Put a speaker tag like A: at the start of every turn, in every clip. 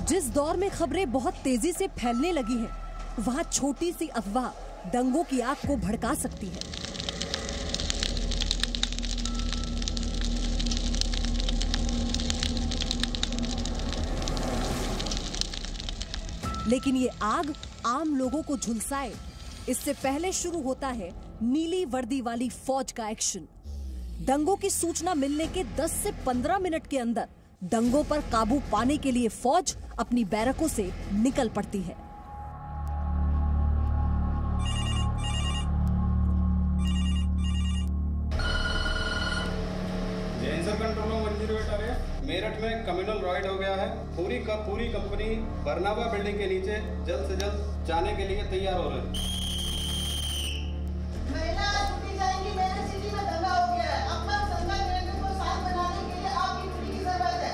A: जिस दौर में खबरें बहुत तेजी से फैलने लगी हैं, वहां छोटी सी अफवाह दंगों की आग को भड़का सकती है। लेकिन ये आग आम लोगों को झुलसाए, इससे पहले शुरू होता है नीली वर्दी वाली फौज का एक्शन। दंगों की सूचना मिलने के 10 से 15 मिनट के अंदर दंगों पर काबू पाने के लिए फौज अपनी बैरकों से निकल पड़ती है।
B: कंट्रोल 108 आ रहे हैं। मेरठ में कम्युनल राइड हो गया है। पूरी कंपनी बरनावा बिल्डिंग के नीचे जल्द से जल्द जाने के लिए तैयार हो रहे हैं।
C: महिला छुट्टी जाएंगी। मेरठ सिटी में दंगा हो गया है। अपना संघर्ष करने को साथ बनाने के लिए आपकी छुट्टी की जरूरत है।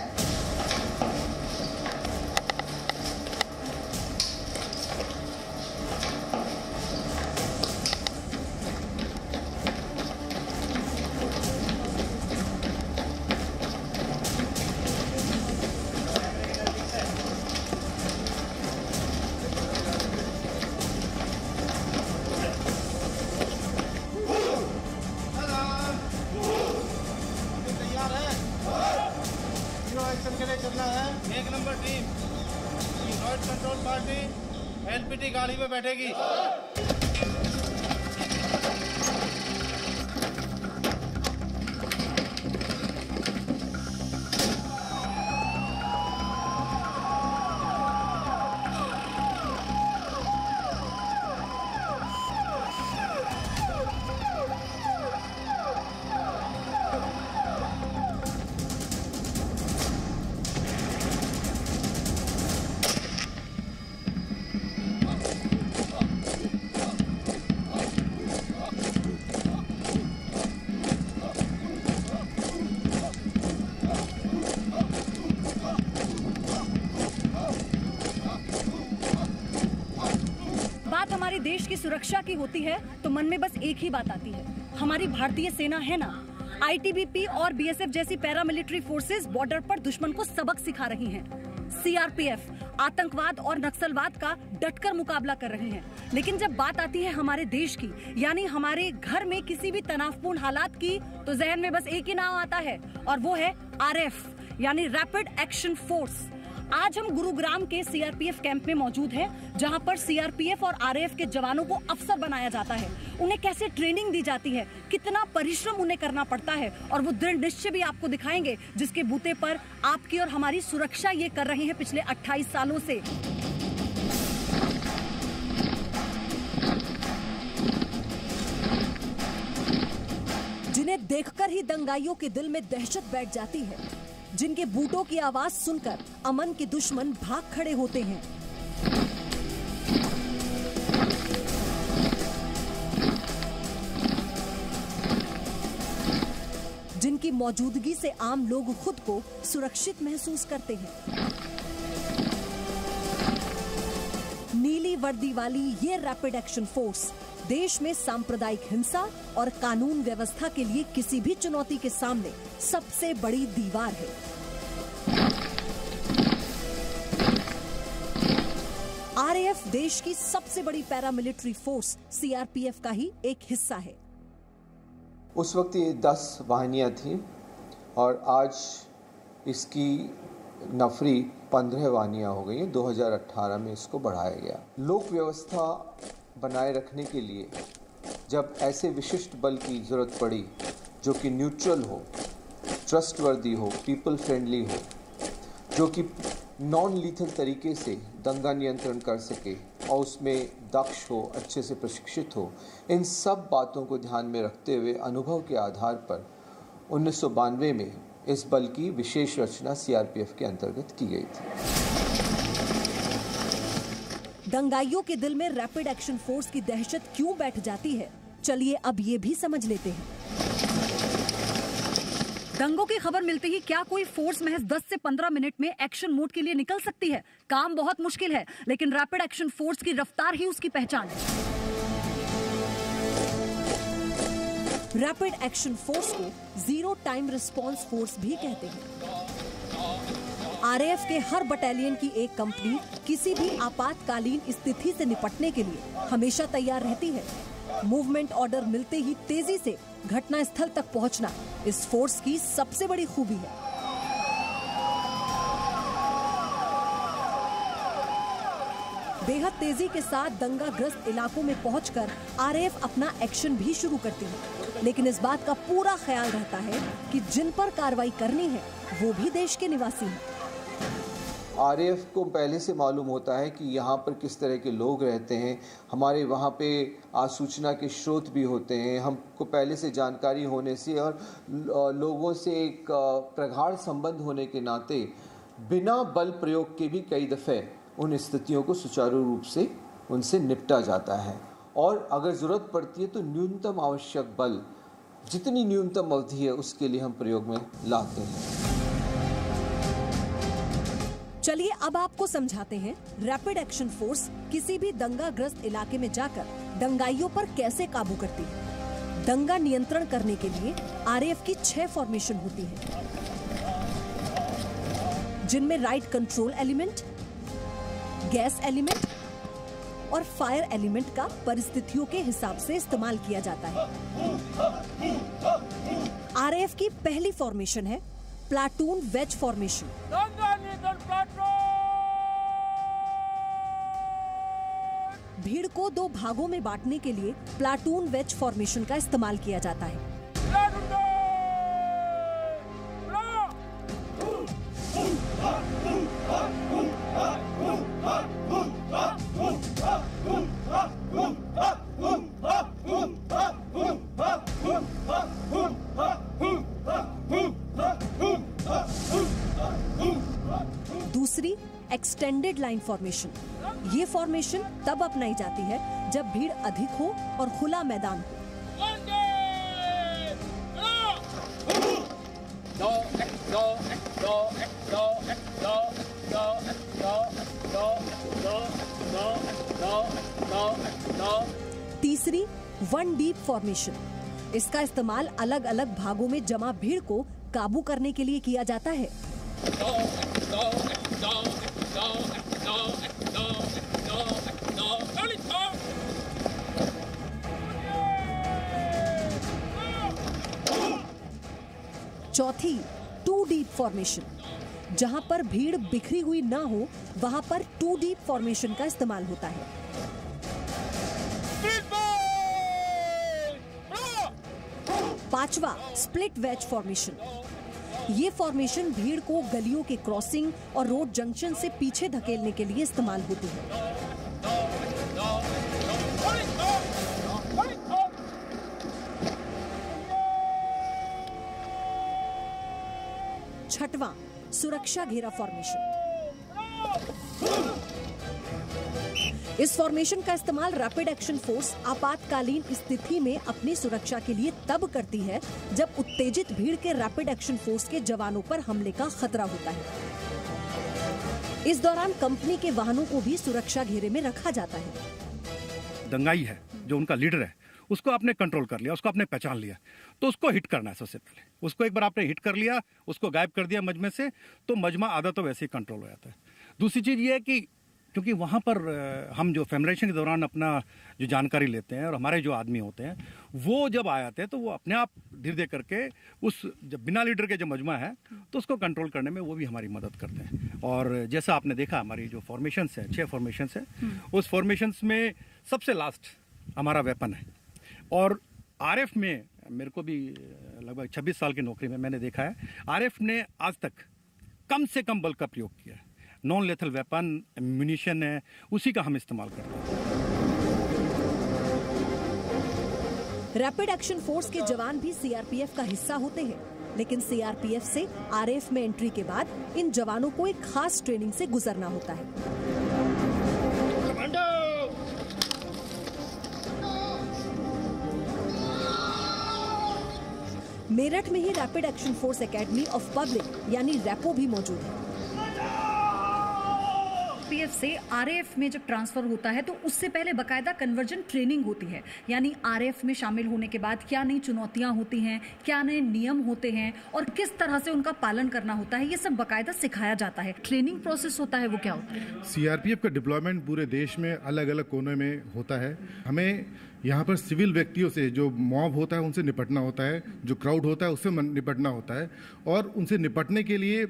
D: एक्शन के लिए चलना है। 1 number team right control party LPT गाड़ी में बैठेगी।
A: हमारे देश की सुरक्षा की होती है तो मन में बस एक ही बात आती है, हमारी भारतीय सेना है ना। आईटीबीपी और बीएसएफ जैसी पैरामिलिट्री फोर्सेस बॉर्डर पर दुश्मन को सबक सिखा रही हैं। सीआरपीएफ आतंकवाद और नक्सलवाद का डटकर मुकाबला कर रही हैं। लेकिन जब बात आती है हमारे देश की, यानी हमारे घर में किसी भी तनावपूर्ण हालात की, तो जहन में बस एक ही नाम आता है और वो है आरएफ, यानी रैपिड एक्शन फोर्स। आज हम गुरुग्राम के सीआरपीएफ कैंप में मौजूद हैं, जहां पर सीआरपीएफ और आरएएफ के जवानों को अफसर बनाया जाता है। उन्हें कैसे ट्रेनिंग दी जाती है, कितना परिश्रम उन्हें करना पड़ता है, और वो दृढ़ निश्चय भी आपको दिखाएंगे, जिसके बूते पर आपकी और हमारी सुरक्षा ये कर रहे हैं पिछले 28 सालों से। जिन्हें देखकर ही दंगाइयों के दिल में दहशत बैठ जाती है, जिनके बूटों की आवाज सुनकर अमन के दुश्मन भाग खड़े होते हैं। जिनकी मौजूदगी से आम लोग खुद को सुरक्षित महसूस करते हैं। नीली वर्दी वाली ये रैपिड एक्शन फोर्स देश में सांप्रदायिक हिंसा और कानून व्यवस्था के लिए किसी भी चुनौती के सामने सबसे बड़ी दीवार है। आरएएफ देश की सबसे बड़ी पैरामिलिट्री फोर्स सीआरपीएफ का ही एक हिस्सा है।
E: उस वक्त ये 10 वाहिनियां थीं और आज इसकी नफरी 15 वाहिनियां हो गई हैं। 2018 में इसको बढ़ाया गया। लोक व्यवस्था बनाए रखने के लिए जब ऐसे विशिष्ट बल की जरूरत पड़ी जो कि न्यूट्रल हो, ट्रस्टवर्दी हो, पीपल फ्रेंडली हो, जो कि नॉन लीथल तरीके से दंगा नियंत्रण कर सके और उसमें दक्ष हो, अच्छे से प्रशिक्षित हो, इन सब बातों को ध्यान में रखते हुए अनुभव के आधार पर 1992 में इस बल की विशेष रचना सीआरपीएफ के अंतर्गत की गई थी।
A: दंगाइयों के दिल में रैपिड एक्शन फोर्स की दहशत क्यों बैठ जाती है, चलिए अब ये भी समझ लेते हैं। दंगों की खबर मिलते ही क्या कोई फोर्स महज 10 से 15 मिनट में एक्शन मोड के लिए निकल सकती है? काम बहुत मुश्किल है, लेकिन रैपिड एक्शन फोर्स की रफ्तार ही उसकी पहचान है। रैपिड एक्शन फोर्स को जीरो टाइम रिस्पांस फोर्स भी कहते हैं। आरएएफ के हर बटालियन की एक कंपनी किसी भी आपातकालीन स्थिति से निपटने के लिए हमेशा तैयार रहती है। मूवमेंट ऑर्डर मिलते ही तेजी से घटना स्थल तक पहुंचना इस फोर्स की सबसे बड़ी खूबी है। बेहद तेजी के साथ दंगाग्रस्त इलाकों में पहुंचकर आरएएफ अपना एक्शन भी शुरू करती है, लेकिन इस बात का पूरा ख्याल रहता है कि जिन पर कार्रवाई करनी है वो भी देश के निवासी हैं।
E: आरएएफ को पहले से मालूम होता है कि यहाँ पर किस तरह के लोग रहते हैं, हमारे वहाँ पे सूचना के स्रोत भी होते हैं, हमको पहले से जानकारी होने से और लोगों से एक प्रगाढ़ संबंध होने के नाते बिना बल प्रयोग के भी कई दफ़े उन स्थितियों को सुचारू रूप से उनसे निपटा जाता है। और अगर ज़रूरत पड़ती है तो न्यूनतम आवश्यक बल, जितनी न्यूनतम अवधि है उसके लिए हम प्रयोग में लाते हैं।
A: चलिए अब आपको समझाते हैं रैपिड एक्शन फोर्स किसी भी दंगाग्रस्त इलाके में जाकर दंगाइयों पर कैसे काबू करती है। दंगा नियंत्रण करने के लिए आरएएफ की 6 फॉर्मेशन होती है, जिनमें right control element, gas element और फायर एलिमेंट का परिस्थितियों के हिसाब से इस्तेमाल किया जाता है। आरएएफ की पहली फॉर्मेशन है प्लाटून वेज फॉर्मेशन। भीड़ को 2 भागों में बांटने के लिए प्लाटून वेज फॉर्मेशन का इस्तेमाल किया जाता है। दूसरी एक्सटेंडेड लाइन फॉर्मेशन। ये फॉर्मेशन तब अपनाई जाती है जब भीड़ अधिक हो और खुला मैदान हो। तीसरी 1 डीप फॉर्मेशन। इसका इस्तेमाल अलग अलग भागों में जमा भीड़ को काबू करने के लिए किया जाता है। चौथी 2 डीप फॉर्मेशन। जहां पर भीड़ बिखरी हुई ना हो वहां पर 2 डीप फॉर्मेशन का इस्तेमाल होता है। पांचवा स्प्लिट वेज फॉर्मेशन। ये फॉर्मेशन भीड़ को गलियों के क्रॉसिंग और रोड जंक्शन से पीछे धकेलने के लिए इस्तेमाल होती है। छठवां सुरक्षा घेरा फॉर्मेशन। इस फॉर्मेशन का इस्तेमाल रैपिड एक्शन फोर्स आपातकालीन स्थिति में अपनी सुरक्षा के लिए तब करती है जब उत्तेजित भीड़ के रैपिड एक्शन फोर्स के जवानों पर हमले का खतरा होता है। इस दौरान कंपनी के वाहनों को भी सुरक्षा घेरे में रखा जाता है।
F: दंगाई है जो उनका लीडर है, उसको आपने कंट्रोल कर लिया, उसको आपने पहचान लिया, तो उसको हिट करना है सबसे पहले। उसको एक बार आपने हिट कर लिया, उसको गायब कर दिया मजमे से, तो मजमा आधा तो वैसे ही कंट्रोल हो जाता है। दूसरी चीज़ ये है कि क्योंकि वहाँ पर हम जो फैमिलिएशन के दौरान अपना जो जानकारी लेते हैं और हमारे जो आदमी होते हैं वो जब आ जाते हैं तो वो अपने आप धीरे धीरे करके उस जब बिना लीडर के जो मजमा है तो उसको कंट्रोल करने में वो भी हमारी मदद करते हैं। और जैसा आपने देखा हमारी जो फॉर्मेशंस है 6 फॉर्मेशंस है, उस फॉर्मेशंस में सबसे लास्ट हमारा वेपन है। और आरएएफ में मेरे को भी लगभग 26 साल की नौकरी में मैंने देखा है आरएएफ ने आज तक कम से कम बल का प्रयोग किया है। नॉन लेथल वेपन म्यूनिशन है, उसी का हम इस्तेमाल करते हैं।
A: रैपिड एक्शन फोर्स के जवान भी सीआरपीएफ का हिस्सा होते हैं, लेकिन सीआरपीएफ से आरएएफ में एंट्री के बाद इन जवानों को एक खास ट्रेनिंग से गुजरना होता है। मेरठ में ही rapid action force academy of public यानी रैपो भी मौजूद है। बीएसएफ से आरएएफ में जब ट्रांसफर होता है तो उससे पहले बकायदा कन्वर्जन ट्रेनिंग होती है, यानी आरएएफ में शामिल होने के बाद क्या नई चुनौतियां होती हैं, क्या नए नियम होते हैं और किस तरह से उनका पालन करना होता है, ये सब बकायदा सिखाया जाता है। ट्रेनिंग प्रोसेस होता है, वो क्या होता है?
G: सीआरपीएफ का डिप्लॉयमेंट पूरे देश में अलग अलग कोनों में होता है। हमें यहाँ पर सिविल व्यक्तियों से, जो मॉब होता है उनसे निपटना होता है, जो क्राउड होता है उससे निपटना होता है, और उनसे निपटने के लिए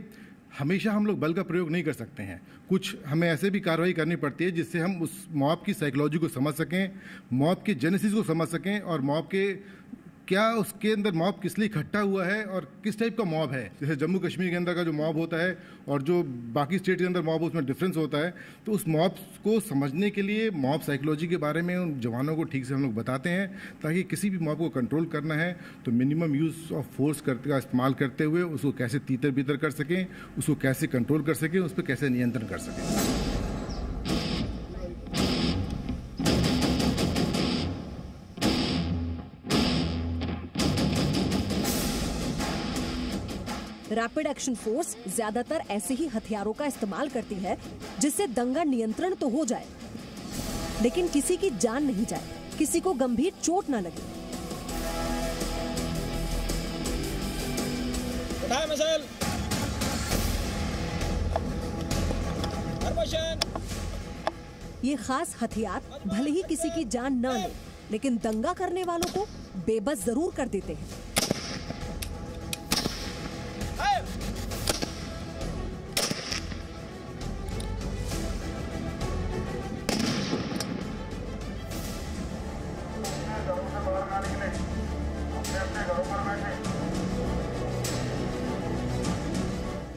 G: हमेशा हम लोग बल का प्रयोग नहीं कर सकते हैं। कुछ हमें ऐसे भी कार्रवाई करनी पड़ती है जिससे हम उस मॉब की साइकोलॉजी को समझ सकें, मॉब के जेनेसिस को समझ सकें, और मॉब के क्या उसके अंदर मॉब किस लिए इकट्ठा हुआ है और किस टाइप का मॉब है। जैसे जम्मू कश्मीर के अंदर का जो मॉब होता है और जो बाकी स्टेट के अंदर मॉब, उसमें डिफरेंस होता है। तो उस मॉब को समझने के लिए मॉब साइकोलॉजी के बारे में उन जवानों को ठीक से हम लोग बताते हैं, ताकि किसी भी मॉब को कंट्रोल करना है तो मिनिमम यूज़ ऑफ फोर्स का इस्तेमाल करते हुए उसको कैसे तीतर बीतर कर सकें, उसको कैसे कंट्रोल कर सकें, उस पर कैसे नियंत्रण कर सकें।
A: रैपिड एक्शन फोर्स ज्यादातर ऐसे ही हथियारों का इस्तेमाल करती है जिससे दंगा नियंत्रण तो हो जाए, लेकिन किसी की जान नहीं जाए, किसी को गंभीर चोट न लगे। ये खास हथियार भले ही किसी की जान न ले, लेकिन दंगा करने वालों को बेबस जरूर कर देते हैं।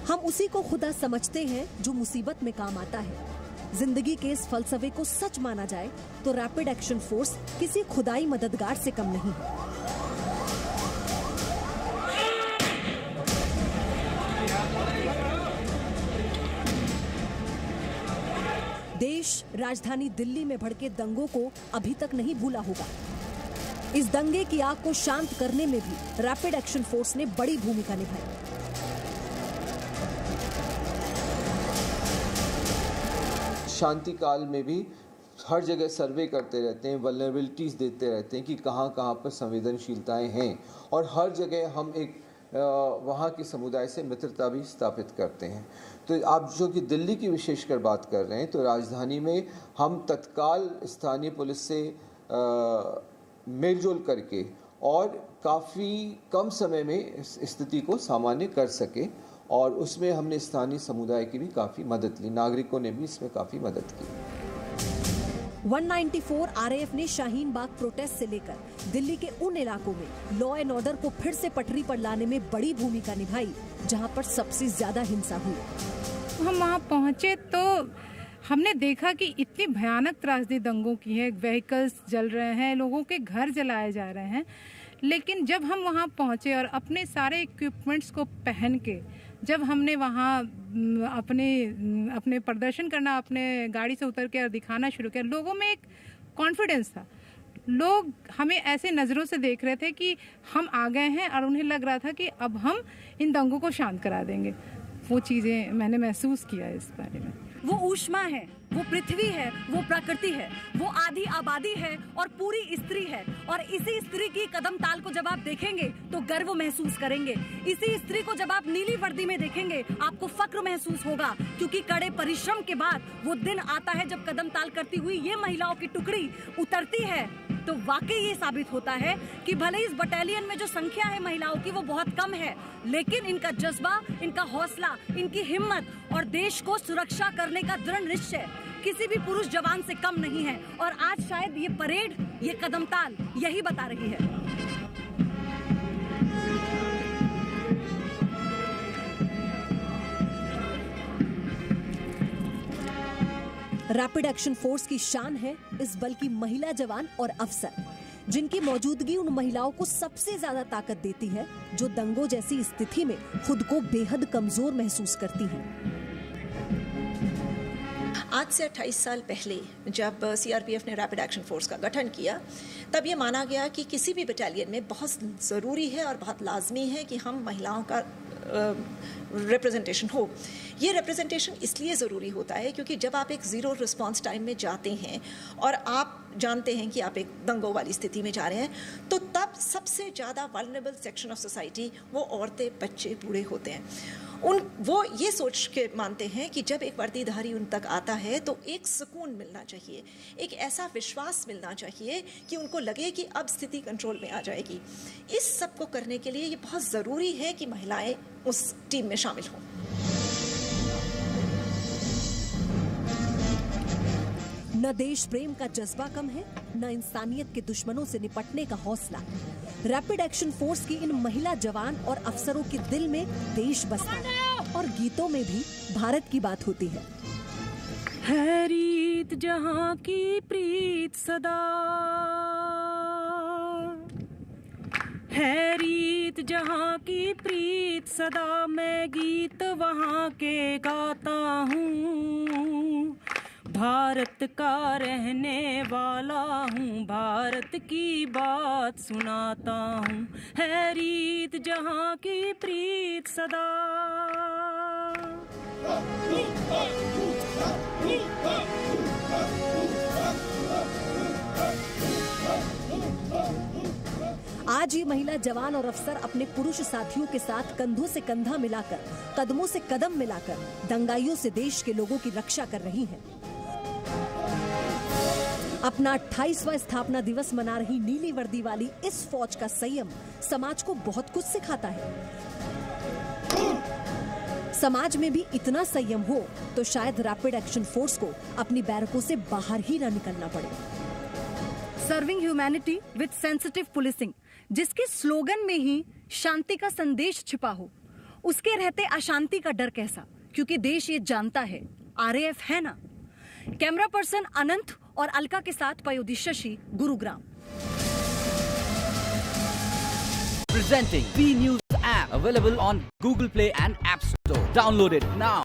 A: हम उसी को खुदा समझते हैं जो मुसीबत में काम आता है। जिंदगी के इस फलसफे को सच माना जाए तो रैपिड एक्शन फोर्स किसी खुदाई मददगार से कम नहीं है। देश राजधानी दिल्ली में भड़के दंगों को अभी तक नहीं भूला होगा। इस दंगे की आग को शांत करने में भी रैपिड एक्शन फोर्स ने बड़ी भूमिका निभाई।
E: शांति काल में भी हर जगह सर्वे करते रहते हैं, वल्नरेबिलिटीज़ देते रहते हैं कि कहाँ कहाँ पर संवेदनशीलताएं हैं, और हर जगह हम एक वहाँ के समुदाय से मित्रता भी स्थापित करते हैं। तो आप जो कि दिल्ली की विशेषकर बात कर रहे हैं, तो राजधानी में हम तत्काल स्थानीय पुलिस से मेलजोल करके और काफ़ी कम समय में इस स्थिति को सामान्य कर सके, और उसमें हमने स्थानीय समुदाय की भी काफ़ी मदद ली, नागरिकों ने भी इसमें काफ़ी मदद की।
A: 194 आरएएफ ने शाहीन बाग प्रोटेस्ट से लेकर दिल्ली के उन इलाकों में लॉ एंड ऑर्डर को फिर से पटरी पर लाने में बड़ी भूमिका निभाई जहां पर सबसे ज्यादा हिंसा हुई।
H: हम वहां पहुंचे तो हमने देखा कि इतनी भयानक त्रासदी दंगों की है, व्हीकल्स जल रहे हैं, लोगों के घर जलाए जा रहे हैं। लेकिन जब हम वहां पहुंचे और अपने सारे इक्विपमेंट्स को पहन के जब हमने वहाँ अपने प्रदर्शन करना, अपने गाड़ी से उतर के और दिखाना शुरू किया, लोगों में एक कॉन्फिडेंस था। लोग हमें ऐसे नज़रों से देख रहे थे कि हम आ गए हैं, और उन्हें लग रहा था कि अब हम इन दंगों को शांत करा देंगे। वो चीज़ें मैंने महसूस किया इस बारे में।
A: वो ऊष्मा है, वो पृथ्वी है, वो प्रकृति है, वो आधी आबादी है और पूरी स्त्री है। और इसी स्त्री की कदम ताल को जब आप देखेंगे तो गर्व महसूस करेंगे। इसी स्त्री को जब आप नीली वर्दी में देखेंगे आपको फक्र महसूस होगा, क्योंकि कड़े परिश्रम के बाद वो दिन आता है जब कदम ताल करती हुई ये महिलाओं की टुकड़ी उतरती है। तो वाकई ये साबित होता है कि भले इस बटालियन में जो संख्या है महिलाओं की वो बहुत कम है, लेकिन इनका जज्बा, इनका हौसला, इनकी हिम्मत और देश को सुरक्षा करने का दृढ़ निश्चय किसी भी पुरुष जवान से कम नहीं है। और आज शायद ये परेड, ये कदम ताल यही बता रही है। रैपिड एक्शन फोर्स की शान है इस बल की महिला जवान और अफसर, जिनकी मौजूदगी उन महिलाओं को सबसे ज्यादा ताकत देती है जो दंगों जैसी स्थिति में खुद को बेहद कमजोर महसूस करती हैं।
I: आज से 28 साल पहले जब सीआरपीएफ ने रैपिड एक्शन फोर्स का गठन किया, तब ये माना गया कि किसी भी बटालियन में बहुत ज़रूरी है और बहुत लाजमी है कि हम महिलाओं का रिप्रेजेंटेशन हो। ये रिप्रेजेंटेशन इसलिए ज़रूरी होता है क्योंकि जब आप एक ज़ीरो रिस्पांस टाइम में जाते हैं और आप जानते हैं कि आप एक दंगों वाली स्थिति में जा रहे हैं, तो तब सबसे ज़्यादा वल्नरेबल सेक्शन ऑफ सोसाइटी वो औरतें, बच्चे, बूढ़े होते हैं। वो ये सोच के मानते हैं कि जब एक वर्दीधारी उन तक आता है तो एक सुकून मिलना चाहिए, एक ऐसा विश्वास मिलना चाहिए कि उनको लगे कि अब स्थिति कंट्रोल में आ जाएगी। इस सब को करने के लिए ये बहुत ज़रूरी है कि महिलाएं उस टीम में शामिल हों।
A: न देश प्रेम का जज्बा कम है, न इंसानियत के दुश्मनों से निपटने का हौसला। रैपिड एक्शन फोर्स की इन महिला जवान और अफसरों के दिल में देश बसता है और गीतों में भी भारत की बात होती है।
J: है रीत जहां की प्रीत सदा, है रीत जहां की प्रीत सदा, मैं गीत वहां के गाता हूँ। भारत का रहने वाला हूँ, भारत की बात सुनाता हूँ। है रीत जहाँ की प्रीत सदा।
A: आज ये महिला जवान और अफसर अपने पुरुष साथियों के साथ कंधों से कंधा मिलाकर, कदमों से कदम मिलाकर दंगाइयों से देश के लोगों की रक्षा कर रही हैं। अपना 28वां स्थापना दिवस मना रही नीली वर्दी वाली इस फौज का संयम समाज को बहुत कुछ सिखाता है। समाज में भी इतना संयम हो तो शायद रैपिड एक्शन फोर्स को अपनी बैरकों से बाहर ही न निकलना पड़े। Serving humanity with sensitive policing, जिसके स्लोगन में ही शांति का संदेश छिपा हो, उसके रहते अशांति का डर कैसा, क्योंकि देश ये जानता है आरएएफ है ना। कैमरा पर्सन अनंत और अलका के साथ पयोधी Shashi, Gurugram.
K: Presenting B News app available on Google Play and App Store. Download it now.